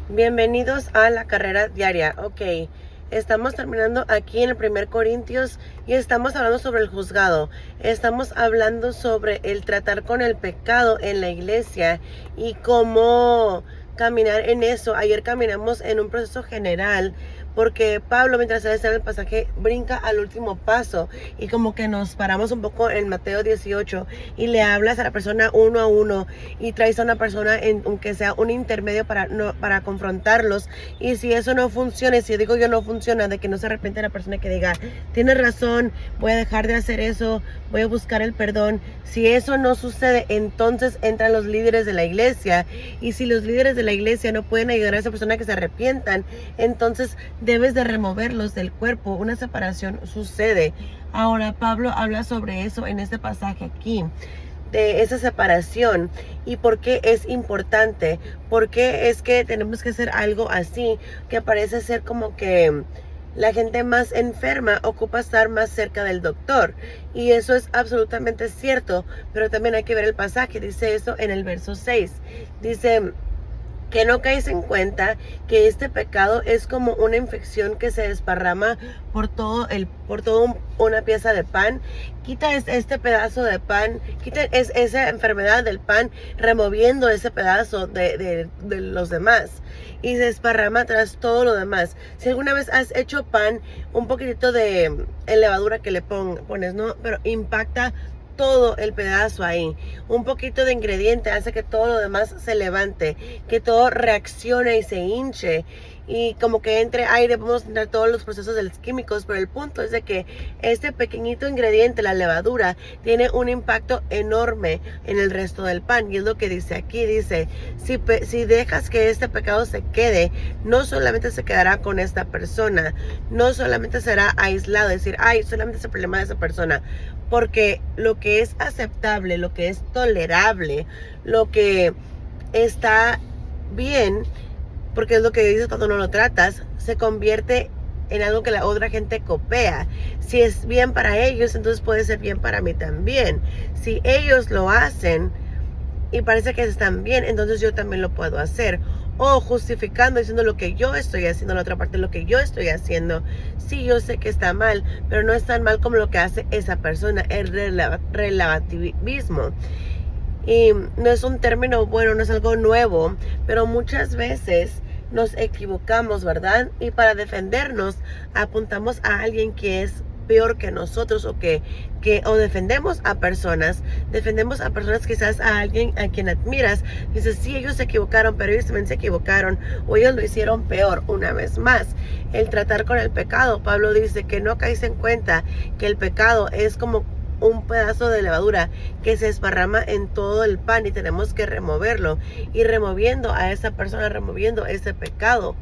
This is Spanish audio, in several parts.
Bienvenidos a la carrera diaria. Ok, estamos terminando aquí en el 1 Corintios y estamos hablando sobre el juzgado. Estamos hablando sobre el tratar con el pecado en la iglesia y cómo caminar en eso. Ayer caminamos en un proceso general porque Pablo, mientras está en el pasaje, brinca al último paso y como que nos paramos un poco en Mateo 18 y le hablas a la persona uno a uno y traes a una persona aunque sea un intermedio para confrontarlos. Y si eso no funciona, si digo yo no funciona, de que no se arrepiente la persona, que diga, tienes razón, voy a dejar de hacer eso, voy a buscar el perdón. Si eso no sucede, entonces entran los líderes de la iglesia, y si los líderes de la iglesia no pueden ayudar a esa persona a que se arrepientan, entonces debes de removerlos del cuerpo. Una separación sucede. Ahora Pablo habla sobre eso en este pasaje aquí, de esa separación y por qué es importante, por qué es que tenemos que hacer algo así, que parece ser como que la gente más enferma ocupa estar más cerca del doctor, y eso es absolutamente cierto, pero también hay que ver el pasaje. Dice eso en el verso 6, dice que no caes en cuenta que este pecado es como una infección que se desparrama por todo una pieza de pan. Quita este pedazo de pan, quita esa enfermedad del pan, removiendo ese pedazo de los demás, y se desparrama tras todo lo demás. Si alguna vez has hecho pan, un poquitito de levadura que le pones, ¿no? Pero impacta todo el pedazo ahí. Un poquito de ingrediente hace que todo lo demás se levante, que todo reaccione y se hinche, y como que entre aire. Podemos tener todos los procesos de los químicos, pero el punto es de que este pequeñito ingrediente, la levadura, tiene un impacto enorme en el resto del pan. Y es lo que dice aquí. Dice, si dejas que este pecado se quede, no solamente se quedará con esta persona, no solamente será aislado, decir, ay, solamente es el problema de esa persona, porque lo que es aceptable, lo que es tolerable, lo que está bien, porque es lo que dices, cuando no lo tratas, se convierte en algo que la otra gente copia. Si es bien para ellos, entonces puede ser bien para mí también. Si ellos lo hacen y parece que están bien, entonces yo también lo puedo hacer. O justificando, diciendo lo que yo estoy haciendo, la otra parte lo que yo estoy haciendo. Sí, yo sé que está mal, pero no es tan mal como lo que hace esa persona. El relativismo. Y no es un término bueno, no es algo nuevo, pero muchas veces nos equivocamos, ¿verdad? Y para defendernos apuntamos a alguien que es peor que nosotros, o defendemos a personas quizás a alguien a quien admiras. Dices, sí, ellos se equivocaron, pero ellos también se equivocaron, o ellos lo hicieron peor. Una vez más, el tratar con el pecado, Pablo dice que no caes en cuenta que el pecado es como un pedazo de levadura que se esparrama en todo el pan, y tenemos que removerlo, y removiendo a esa persona, removiendo ese pecado.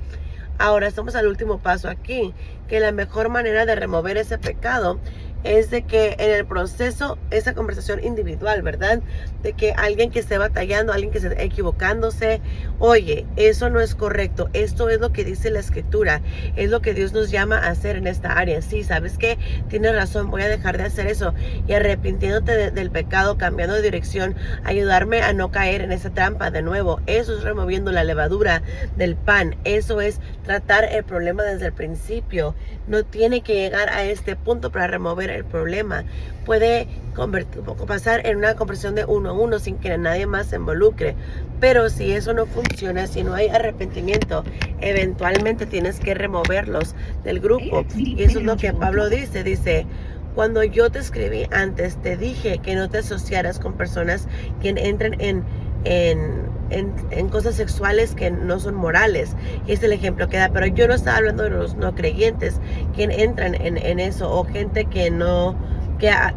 Ahora estamos al último paso aquí, que la mejor manera de remover ese pecado es de que en el proceso, esa conversación individual, ¿verdad? De que alguien que esté batallando, alguien que esté equivocándose, oye, eso no es correcto, esto es lo que dice la escritura, es lo que Dios nos llama a hacer en esta área. Sí, ¿sabes qué? Tienes razón, voy a dejar de hacer eso, y arrepintiéndote del pecado, cambiando de dirección, ayudarme a no caer en esa trampa de nuevo. Eso es removiendo la levadura del pan, eso es tratar el problema desde el principio. No tiene que llegar a este punto para remover el problema. Puede pasar en una conversación de uno a uno sin que nadie más se involucre, pero si eso no funciona, si no hay arrepentimiento, eventualmente tienes que removerlos del grupo. Y eso es lo que Pablo dice, cuando yo te escribí antes, te dije que no te asociaras con personas que entren en cosas sexuales que no son morales. Y es el ejemplo que da, pero yo no estaba hablando de los no creyentes que entran en eso, o gente que no, que dan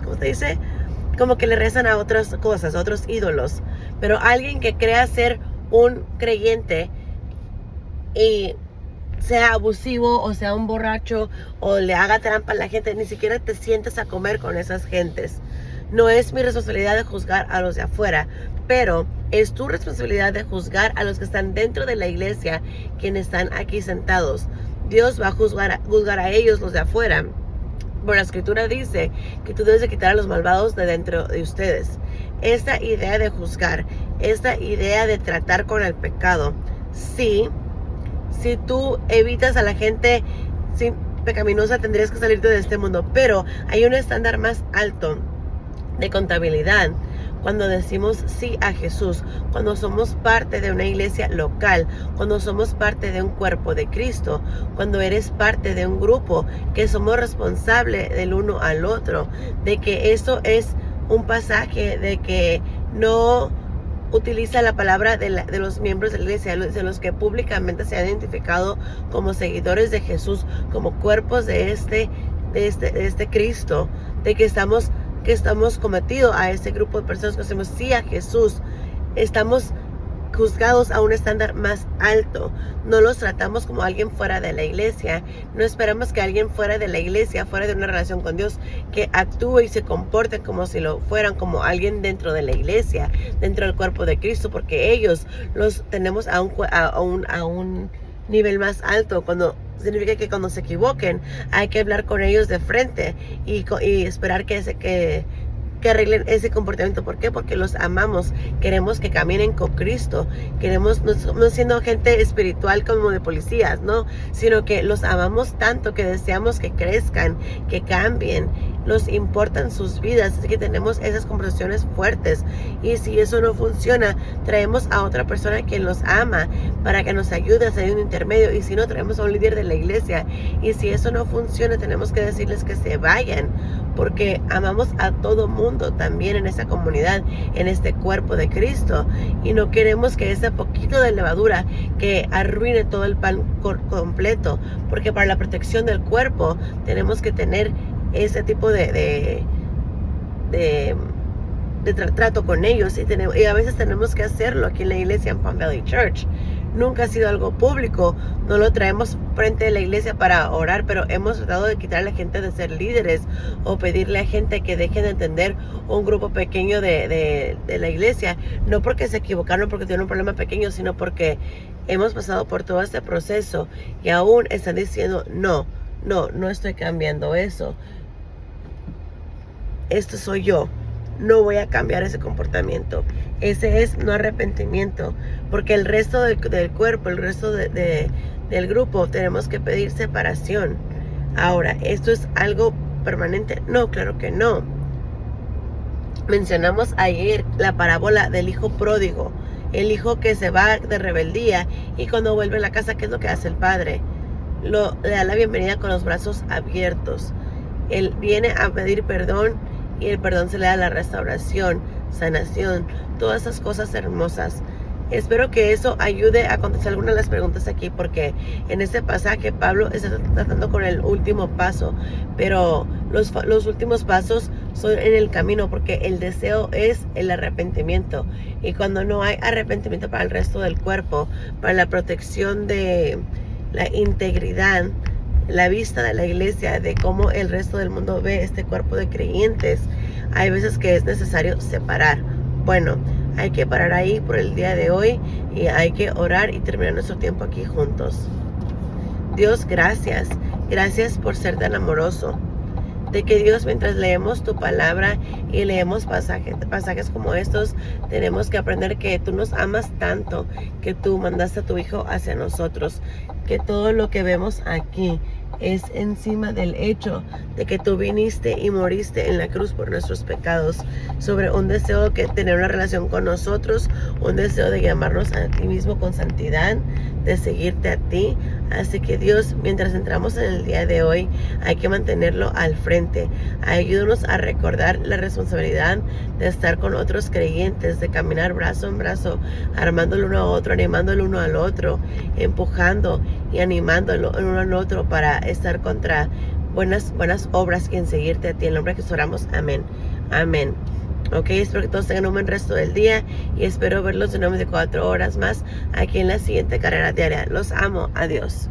¿cómo se dice? Como que le rezan a otras cosas, a otros ídolos. Pero alguien que crea ser un creyente y sea abusivo, o sea un borracho, o le haga trampa a la gente, ni siquiera te sientes a comer con esas gentes. No es mi responsabilidad de juzgar a los de afuera, pero es tu responsabilidad de juzgar a los que están dentro de la iglesia, quienes están aquí sentados. Dios va a juzgar a ellos, los de afuera. Bueno, la escritura dice que tú debes de quitar a los malvados de dentro de ustedes. Esta idea de juzgar esta idea de tratar con el pecado. Sí, si tú evitas a la gente pecaminosa, tendrías que salirte de este mundo, pero hay un estándar más alto de contabilidad cuando decimos sí a Jesús, cuando somos parte de una iglesia local, cuando somos parte de un cuerpo de Cristo, cuando eres parte de un grupo que somos responsables del uno al otro, de que eso es un pasaje de que no utiliza la palabra de los miembros de la iglesia, de los que públicamente se han identificado como seguidores de Jesús, como cuerpos de este Cristo, de que estamos cometidos a este grupo de personas que decimos sí a Jesús. Estamos juzgados a un estándar más alto. No los tratamos como alguien fuera de la iglesia. No esperamos que alguien fuera de la iglesia, fuera de una relación con Dios, que actúe y se comporte como si lo fueran, como alguien dentro de la iglesia, dentro del cuerpo de Cristo, porque ellos los tenemos a un nivel más alto. Cuando significa que cuando se equivoquen hay que hablar con ellos de frente y esperar que arreglen ese comportamiento. ¿Por qué? Porque los amamos, queremos que caminen con Cristo, queremos, no siendo gente espiritual como de policías, no, sino que los amamos tanto que deseamos que crezcan, que cambien, nos importan sus vidas, así que tenemos esas conversaciones fuertes. Y si eso no funciona, traemos a otra persona que los ama para que nos ayude a ser un intermedio, y si no, traemos a un líder de la iglesia. Y si eso no funciona, tenemos que decirles que se vayan, porque amamos a todo mundo también en esta comunidad, en este cuerpo de Cristo, y no queremos que ese poquito de levadura que arruine todo el pan completo, porque para la protección del cuerpo tenemos que tener ese tipo de trato con ellos, y a veces tenemos que hacerlo aquí en la iglesia en Palm Valley Church. Nunca ha sido algo público, no lo traemos frente a la iglesia para orar, pero hemos tratado de quitar a la gente de ser líderes o pedirle a gente que dejen de entender un grupo pequeño de la iglesia, no porque se equivocaron, porque tienen un problema pequeño, sino porque hemos pasado por todo este proceso y aún están diciendo no estoy cambiando eso. Esto soy yo. No voy a cambiar ese comportamiento. Ese es no arrepentimiento. Porque el resto del cuerpo, el resto del grupo, tenemos que pedir separación. Ahora, ¿esto es algo permanente? No, claro que no. Mencionamos ayer la parábola del hijo pródigo. El hijo que se va de rebeldía y cuando vuelve a la casa, ¿qué es lo que hace el padre? Le da la bienvenida con los brazos abiertos. Él viene a pedir perdón y el perdón se le da la restauración, sanación, todas esas cosas hermosas. Espero que eso ayude a contestar algunas de las preguntas aquí, porque en este pasaje Pablo está tratando con el último paso, pero los últimos pasos son en el camino, porque el deseo es el arrepentimiento, y cuando no hay arrepentimiento para el resto del cuerpo, para la protección de la integridad, la vista de la iglesia, de cómo el resto del mundo ve este cuerpo de creyentes, hay veces que es necesario separar. Bueno, hay que parar ahí por el día de hoy y hay que orar y terminar nuestro tiempo aquí juntos. Dios, gracias. Gracias por ser tan amoroso. De que Dios, mientras leemos tu palabra y leemos pasajes como estos, tenemos que aprender que tú nos amas tanto, que tú mandaste a tu Hijo hacia nosotros, que todo lo que vemos aquí es encima del hecho de que tú viniste y moriste en la cruz por nuestros pecados, sobre un deseo de tener una relación con nosotros, un deseo de llamarnos a ti mismo con santidad, de seguirte a ti. Así que Dios, mientras entramos en el día de hoy, hay que mantenerlo al frente. Ayúdanos a recordar la responsabilidad de estar con otros creyentes, de caminar brazo en brazo, armando el uno a otro, animando el uno al otro, empujando y animando el uno al otro para estar contra buenas obras y en seguirte a ti. En el nombre de Jesús oramos. Amén. Amén. Ok, espero que todos tengan un buen resto del día y espero verlos en 4 horas más aquí en la siguiente carrera diaria. Los amo. Adiós.